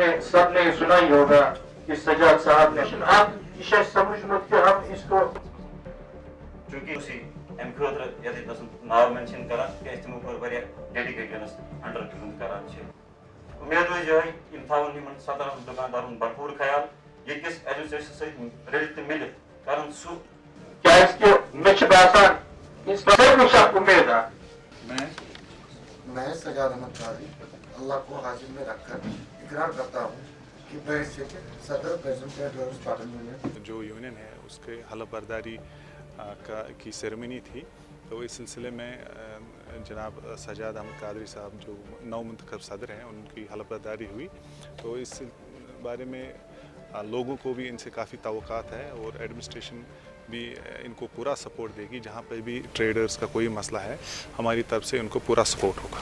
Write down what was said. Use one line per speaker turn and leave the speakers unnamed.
आपने सबने सुना ही होगा कि सजाद साहब ने आप शायद समझ कि हम इसको
चूंकि उसी एम खतर यदि नाव मेंशन करान कि तमो कर वारिया डेडिकेशनस अंडर टेकिंग करान छे उम्मीद है जो इन थावन यमन सतरन दुकानदारन भरपूर ख्याल यकिस एडमिनिस्ट्रेशन सहित रलित मिलित कारण सु
क्या इसके मिच बासान इस पर कुछ उम्मीद है
मैं सजाद अहमद कादरी अल्लाह को हाजिर में रखकर इकरार करता हूँ कि बैठक सदर प्रेसिडेंट पार्टी यूनियन
जो यूनियन है उसके हलफ बर्दारी की सेरेमनी थी, तो इस सिलसिले में जनाब सजाद अहमद कादरी साहब जो नौ मुंतखब सदर हैं उनकी हलफ बर्दारी हुई। तो इस बारे में लोगों को भी इनसे काफ़ी तवक्कात है और एडमिनिस्ट्रेशन भी इनको पूरा सपोर्ट देगी। जहाँ पर भी ट्रेडर्स का कोई मसला है हमारी तरफ से उनको पूरा सपोर्ट होगा।